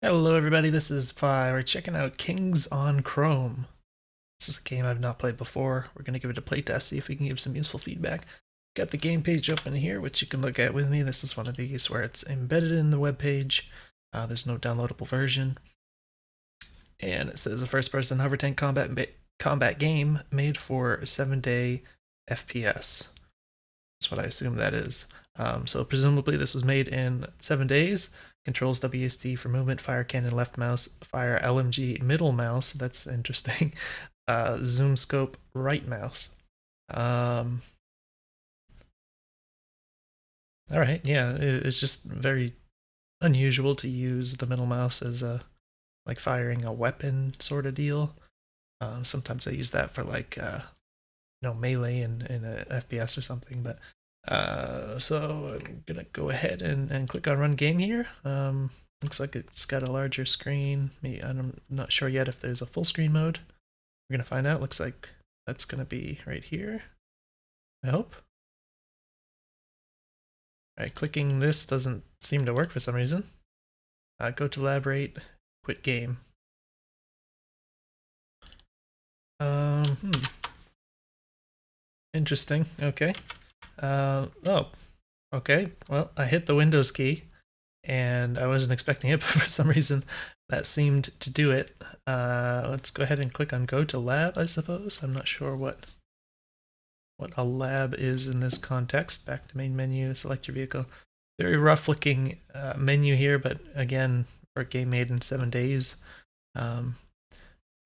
Hello everybody, this is Phi. We're checking out Kings on Chrome. This is a game I've not played before. We're going to give it a playtest, see if we can give some useful feedback. Got the game page open here, which you can look at with me. This is one of these where it's embedded in the web page. There's no downloadable version. And it says a first-person hover tank combat game made for 7-day FPS. That's what I assume that is. So presumably this was made in 7 days. Controls WSD for movement, fire cannon left mouse, fire LMG middle mouse. That's interesting. Zoom scope right mouse. All right, yeah, it's just very unusual to use the middle mouse as a like firing a weapon sort of deal. Sometimes I use that for like melee in a FPS or something, but so I'm gonna go ahead and click on run game here. Looks like it's got a larger screen. I'm not sure yet if there's a full screen mode. We're gonna find out. Looks like that's gonna be right here, I hope. Alright, clicking this doesn't seem to work for some reason. Go to elaborate, quit game. Interesting, okay. Oh, okay, well, I hit the Windows key, and I wasn't expecting it, but for some reason that seemed to do it. Let's go ahead and click on go to lab, I suppose. I'm not sure what a lab is in this context. Back to main menu, select your vehicle. Very rough looking menu here, but again, for a game made in 7 days, no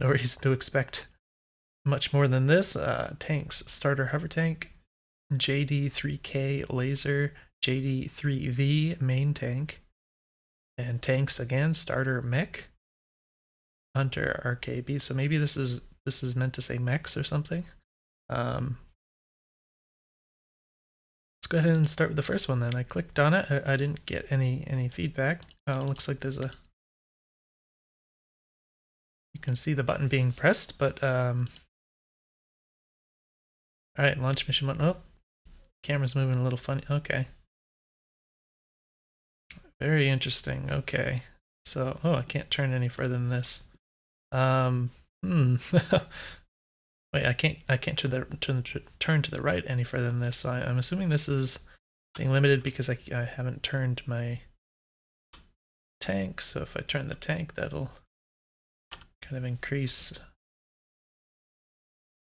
reason to expect much more than this. Tanks, starter hover tank, JD3K laser, JD3V main tank, and tanks again, starter mech, hunter RKB. So maybe this is meant to say mechs or something. Let's go ahead and start with the first one then. I clicked on it. I didn't get any feedback. Looks like there's a, you can see the button being pressed, but all right, launch mission button. Oh, camera's moving a little funny. Okay. Very interesting. Okay. So, oh, I can't turn any further than this. Wait, I can't turn to the right any further than this. So I'm assuming this is being limited because I haven't turned my tank. So if I turn the tank, that'll kind of increase,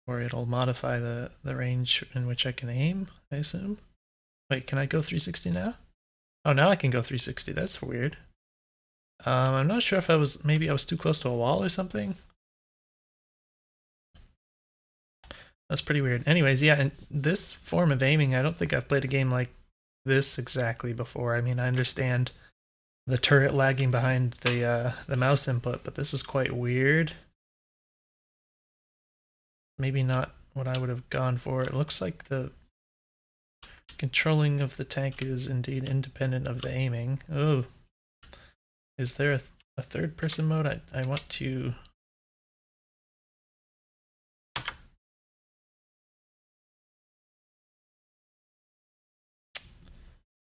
or it'll modify the range in which I can aim, I assume. Wait, can I go 360 now? Oh, now I can go 360. That's weird. I'm not sure if maybe I was too close to a wall or something. That's pretty weird. Anyways, yeah, and this form of aiming, I don't think I've played a game like this exactly before. I mean, I understand the turret lagging behind the mouse input, but this is quite weird. Maybe not what I would have gone for. It looks like the controlling of the tank is indeed independent of the aiming. Oh, is there a third person mode? I want to.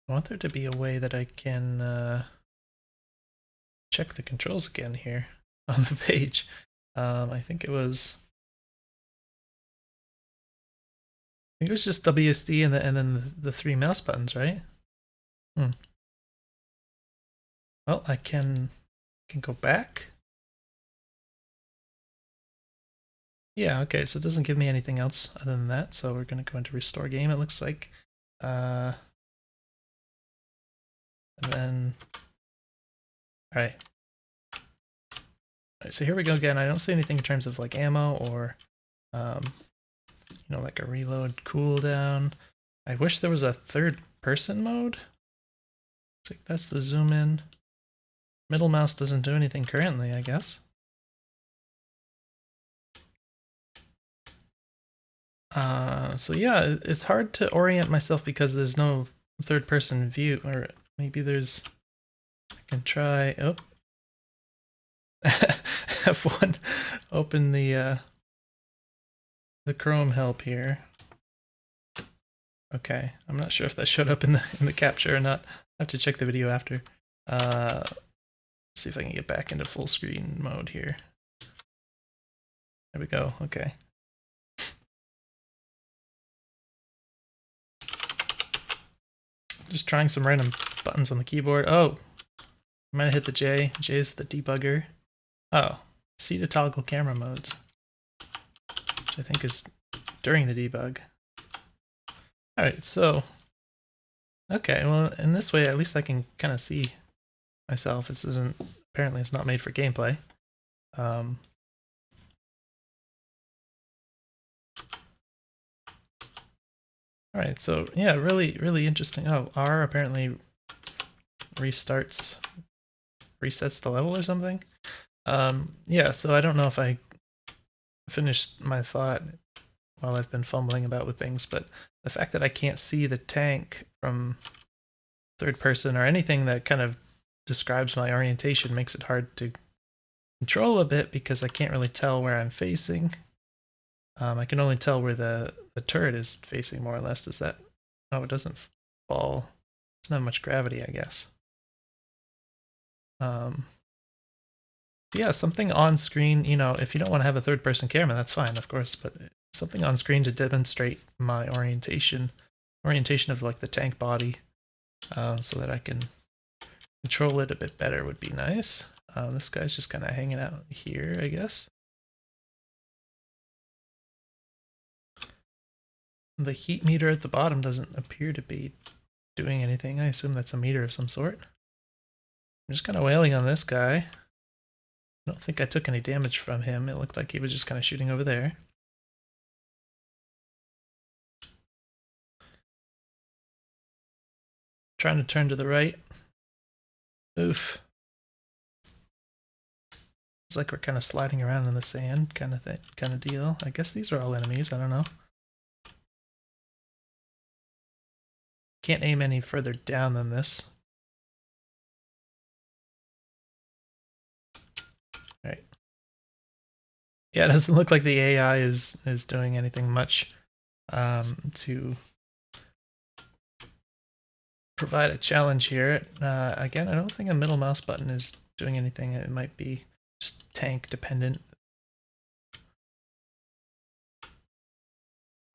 I want there to be a way that I can check the controls again here on the page. I think it was just WSD and then the 3 mouse buttons, right? Well, I can go back. Yeah, okay, so it doesn't give me anything else other than that, so we're gonna go into restore game, it looks like. And then, all right, so here we go again. I don't see anything in terms of like ammo or, like a reload cooldown. I wish there was a third person mode. Looks like that's the zoom in. Middle mouse doesn't do anything currently, I guess. So yeah, it's hard to orient myself because there's no third person view, or maybe there's, I can try, oh. F1, open the Chrome help here. Okay, I'm not sure if that showed up in the capture or not. I have to check the video after. see if I can get back into full screen mode here. There we go. Okay. Just trying some random buttons on the keyboard. Oh, I might have hit the J. J is the debugger. Oh, C to toggle camera modes, which I think is during the debug. All right, so okay, well, in this way, at least I can kind of see myself. This isn't, apparently it's not made for gameplay. All right, so yeah, really, really interesting. Oh, R apparently resets the level or something. Yeah, so I don't know if I finished my thought while I've been fumbling about with things, but the fact that I can't see the tank from third person or anything that kind of describes my orientation makes it hard to control a bit because I can't really tell where I'm facing. I can only tell where the turret is facing, more or less. Does that... Oh, it doesn't fall. It's not much gravity, I guess. Yeah, something on screen, you know, if you don't want to have a third person camera, that's fine, of course, but something on screen to demonstrate my orientation of like the tank body, so that I can control it a bit better would be nice. This guy's just kind of hanging out here, I guess. The heat meter at the bottom doesn't appear to be doing anything. I assume that's a meter of some sort. I'm just kind of wailing on this guy. I don't think I took any damage from him. It looked like he was just kind of shooting over there. Trying to turn to the right. Oof. It's like we're kind of sliding around in the sand kind of deal. I guess these are all enemies, I don't know. Can't aim any further down than this. Right. Yeah, it doesn't look like the AI is doing anything much to provide a challenge here. Again, I don't think a middle mouse button is doing anything. It might be just tank dependent.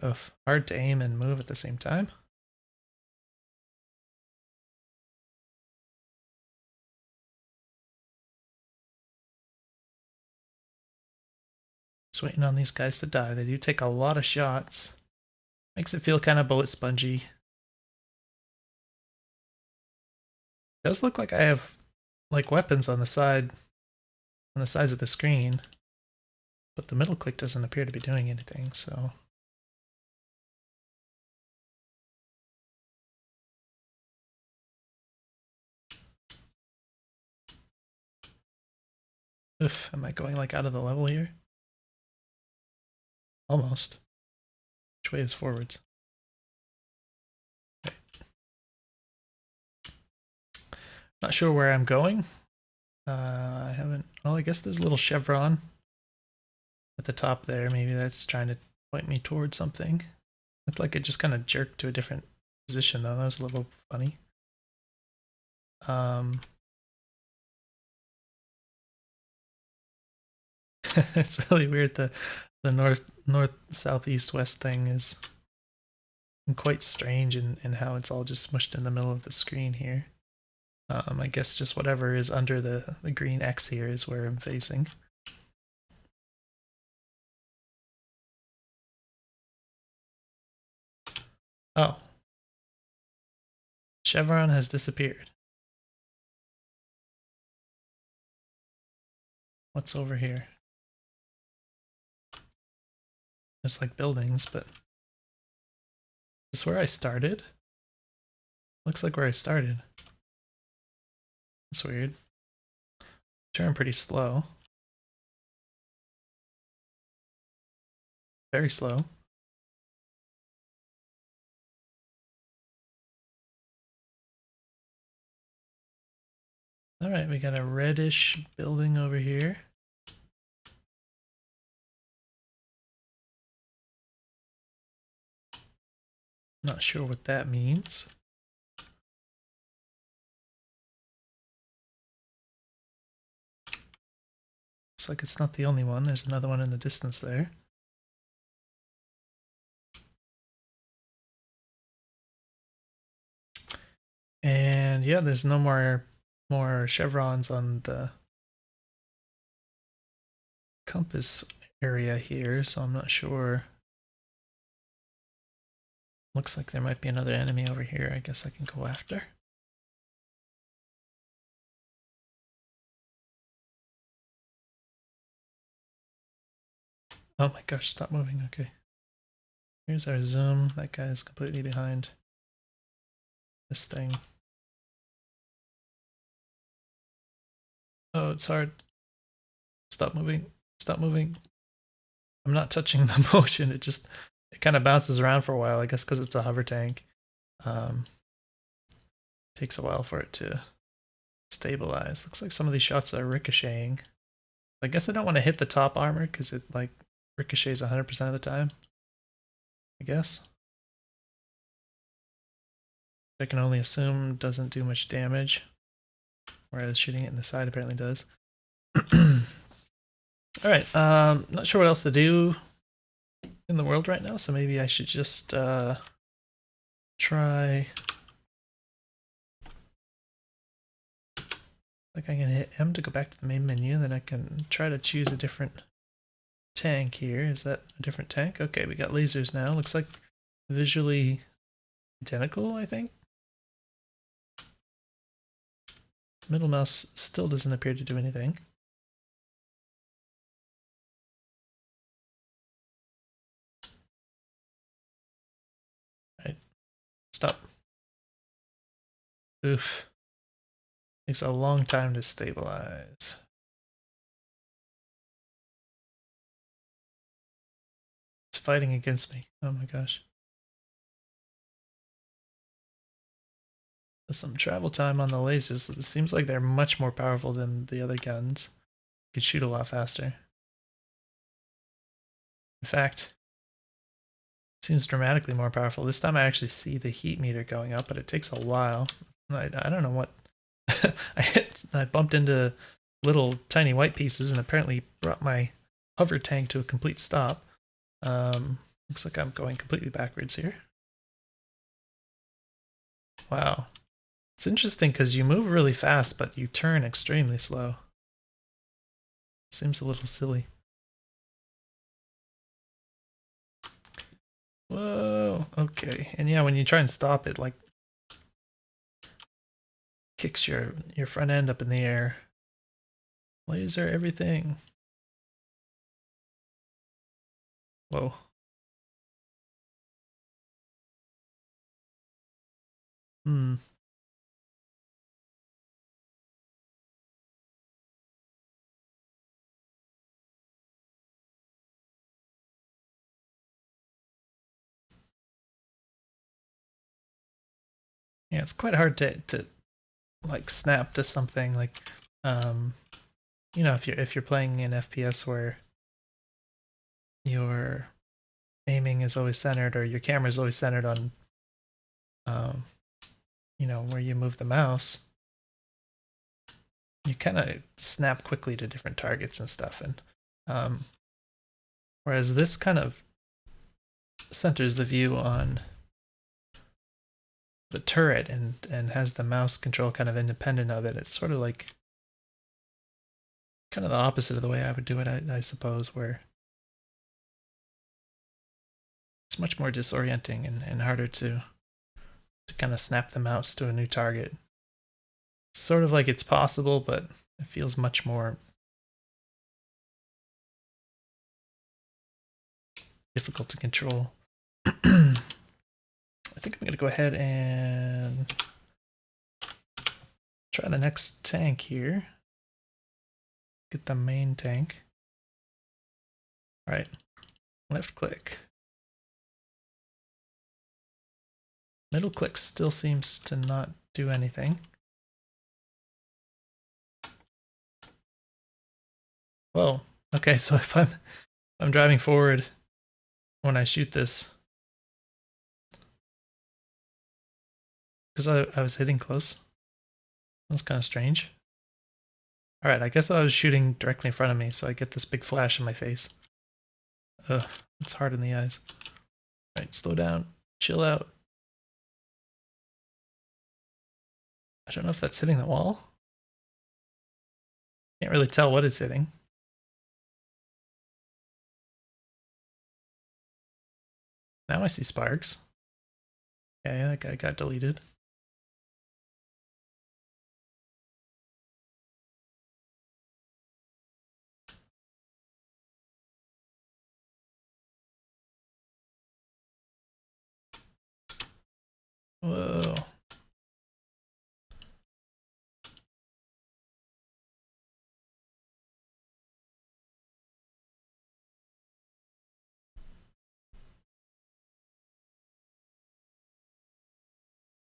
Oof, hard to aim and move at the same time. Just waiting on these guys to die. They do take a lot of shots. Makes it feel kind of bullet spongy. It does look like I have like weapons on the sides of the screen, but the middle click doesn't appear to be doing anything, so... Oof, am I going like out of the level here? Almost. Which way is forwards? Okay. Not sure where I'm going. I haven't... Well, I guess there's a little chevron at the top there. Maybe that's trying to point me towards something. Looked like it just kind of jerked to a different position, though. That was a little funny. It's really weird. The north, south, east, west thing is quite strange in how it's all just smushed in the middle of the screen here. I guess just whatever is under the green X here is where I'm facing. Oh. Chevron has disappeared. What's over here? There's like buildings, but... Is this where I started? Looks like where I started. That's weird. Turn pretty slow. Very slow. Alright, we got a reddish building over here. Not sure what that means. Looks like it's not the only one. There's another one in the distance there. And yeah, there's no more chevrons on the compass area here, so I'm not sure. Looks like there might be another enemy over here. I guess I can go after. Oh my gosh, stop moving. Okay. Here's our zoom. That guy is completely behind this thing. Oh, it's hard. Stop moving. Stop moving. I'm not touching the motion. It kind of bounces around for a while, I guess because it's a hover tank. Takes a while for it to stabilize. Looks like some of these shots are ricocheting. I guess I don't want to hit the top armor because it like ricochets 100% of the time. I guess. I can only assume doesn't do much damage, whereas shooting it in the side apparently does. Alright, not sure what else to do in the world right now, so maybe I should just try. Like I can hit M to go back to the main menu, then I can try to choose a different tank here. Is that a different tank? Okay, we got lasers now. Looks like visually identical, I think. Middle mouse still doesn't appear to do anything. Right. Stop. Oof. Takes a long time to stabilize. It's fighting against me. Oh my gosh. There's some travel time on the lasers. It seems like they're much more powerful than the other guns. You could shoot a lot faster. In fact, it seems dramatically more powerful. This time I actually see the heat meter going up, but it takes a while. I don't know what. I bumped into little tiny white pieces and apparently brought my hover tank to a complete stop. Looks like I'm going completely backwards here. Wow. It's interesting because you move really fast, but you turn extremely slow. Seems a little silly. Whoa, okay. And yeah, when you try and stop it, like kicks your front end up in the air. Laser everything. Whoa. Hmm. Yeah, it's quite hard to like snap to something like you know, if you're playing an FPS where your aiming is always centered or your camera is always centered on um you know, where you move the mouse, you kind of snap quickly to different targets and stuff. And whereas this kind of centers the view on the turret and has the mouse control kind of independent of it. It's sort of like kind of the opposite of the way I would do it, I suppose, where it's much more disorienting and harder to kind of snap the mouse to a new target. It's sort of like it's possible, but it feels much more difficult to control. I think I'm going to go ahead and try the next tank here. Get the main tank. All right, left click. Middle click still seems to not do anything. Whoa, okay, so if I'm driving forward when I shoot this, because I was hitting close. That's kind of strange. Alright, I guess I was shooting directly in front of me, so I get this big flash in my face. Ugh, it's hard in the eyes. Alright, slow down. Chill out. I don't know if that's hitting the wall. Can't really tell what it's hitting. Now I see sparks. Okay, that guy got deleted. Whoa.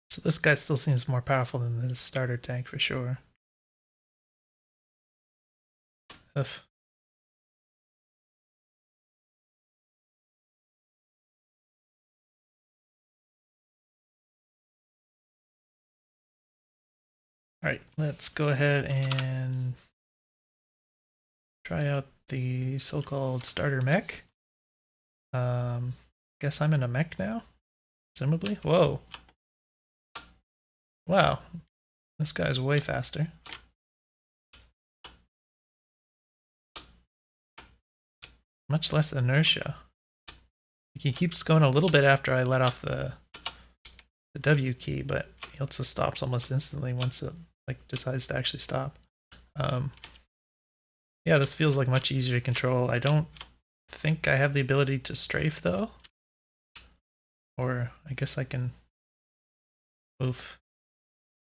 So this guy still seems more powerful than the starter tank for sure. Ugh. Alright, let's go ahead and try out the so-called starter mech. Guess I'm in a mech now, presumably. Whoa. Wow, this guy's way faster. Much less inertia. He keeps going a little bit after I let off the W key, but he also stops almost instantly once it like decides to actually stop. Yeah, this feels like much easier to control. I don't think I have the ability to strafe though. Or I guess I can move.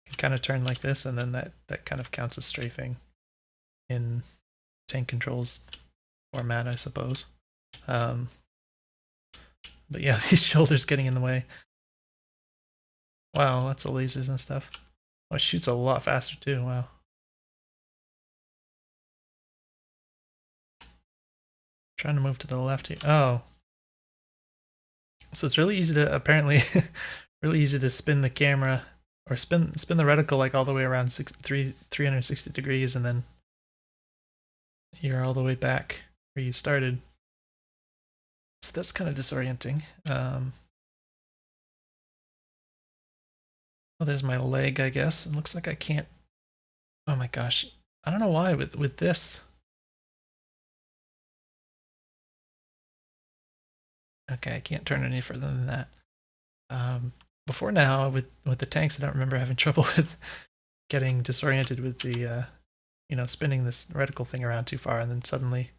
I can kind of turn like this, and then that kind of counts as strafing in tank controls format, I suppose. But yeah, these shoulders getting in the way. Wow, lots of lasers and stuff. Oh, it shoots a lot faster too, wow. Trying to move to the left here. Oh. So it's really easy to, apparently, really easy to spin the camera, or spin the reticle like all the way around 360 degrees, and then you're all the way back where you started. So that's kind of disorienting. Oh, there's my leg, I guess. It looks like I can't. Oh my gosh. I don't know why with this. Okay, I can't turn any further than that. Before now, with the tanks, I don't remember having trouble with getting disoriented with the, spinning this reticle thing around too far, and then suddenly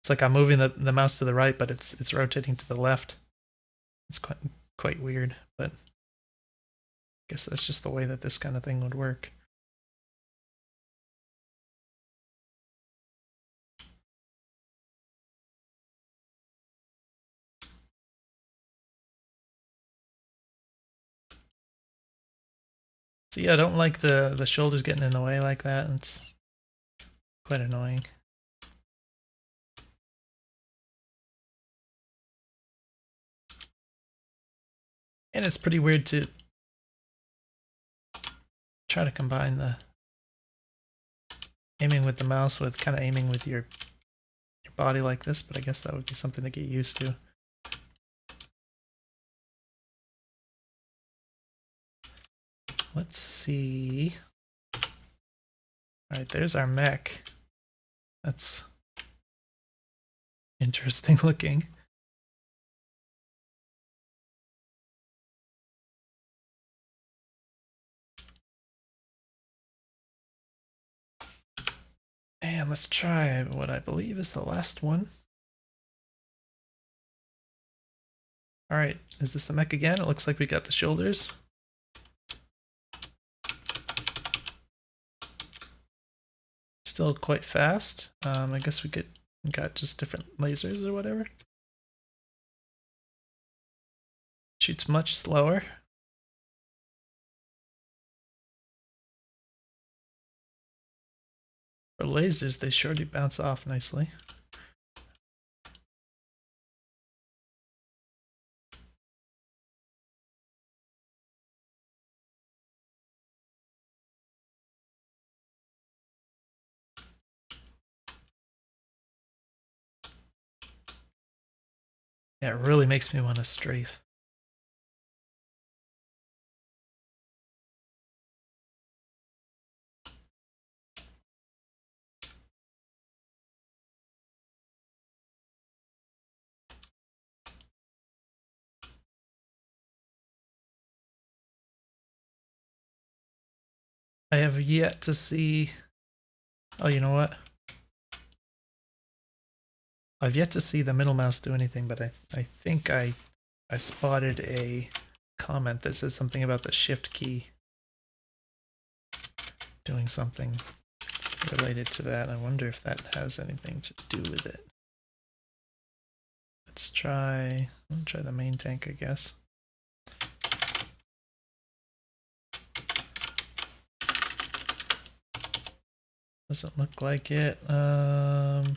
it's like I'm moving the mouse to the right, but it's rotating to the left. It's quite weird, but I guess that's just the way that this kind of thing would work. So yeah, I don't like the shoulders getting in the way like that. It's quite annoying. And it's pretty weird to try to combine the aiming with the mouse with kind of aiming with your body like this, but I guess that would be something to get used to. Let's see. Alright, there's our mech. That's interesting looking. And let's try what I believe is the last one. Alright, is this a mech again? It looks like we got the shoulders. Still quite fast. I guess we got just different lasers or whatever. Shoots much slower. For lasers, they sure do bounce off nicely. Yeah, it really makes me want to strafe. I have yet to see... Oh, you know what? I've yet to see the middle mouse do anything, but I think I spotted a comment that says something about the shift key doing something related to that. I wonder if that has anything to do with it. Let's try the main tank, I guess. Doesn't look like it. Let's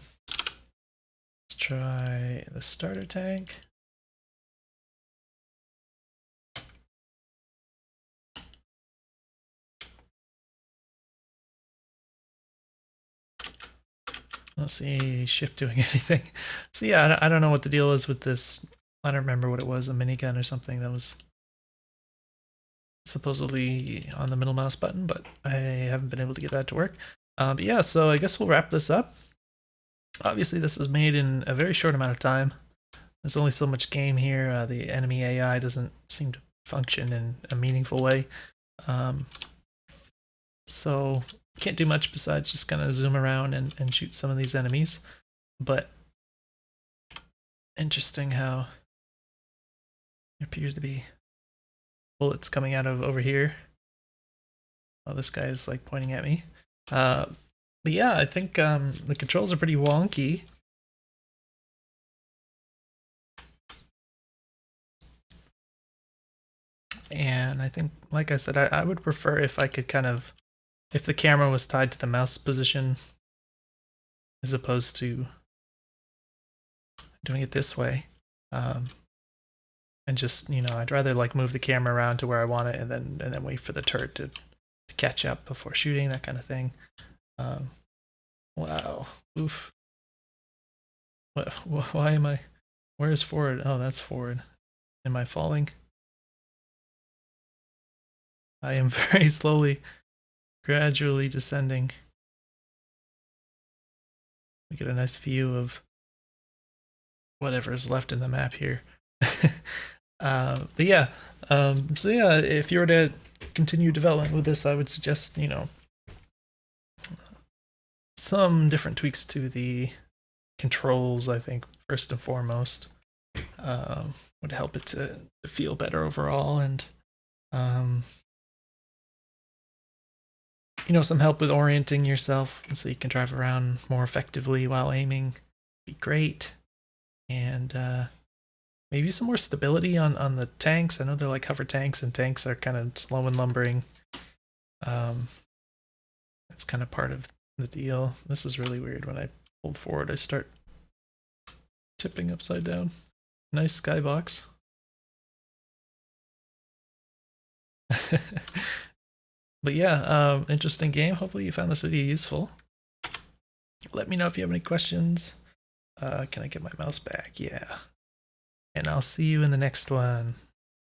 try the starter tank. I don't see shift doing anything. So yeah, I don't know what the deal is with this. I don't remember what it was, a minigun or something that was supposedly on the middle mouse button, but I haven't been able to get that to work. But yeah, so I guess we'll wrap this up. Obviously, this is made in a very short amount of time. There's only so much game here. The enemy AI doesn't seem to function in a meaningful way. So can't do much besides just kind of zoom around and shoot some of these enemies. But interesting how there appears to be bullets coming out of over here. Oh, this guy is like pointing at me. But yeah, I think the controls are pretty wonky. And I think, like I said, I would prefer if I could kind of, if the camera was tied to the mouse position as opposed to doing it this way. And just, you know, I'd rather like move the camera around to where I want it and then wait for the turret to catch up before shooting, that kind of thing. Wow. Oof. Why am I... Where is forward? Oh, that's forward. Am I falling? I am very slowly, gradually descending. We get a nice view of whatever is left in the map here. But yeah, so yeah, if you were to continue development with this, I would suggest, you know, some different tweaks to the controls. I think first and foremost would help it to feel better overall, and you know, some help with orienting yourself so you can drive around more effectively while aiming. Be great. And maybe some more stability on the tanks. I know they're like hover tanks, and tanks are kind of slow and lumbering. That's kind of part of the deal. This is really weird. When I hold forward, I start tipping upside down. Nice skybox. But yeah, interesting game. Hopefully you found this video useful. Let me know if you have any questions. Can I get my mouse back? Yeah. And I'll see you in the next one.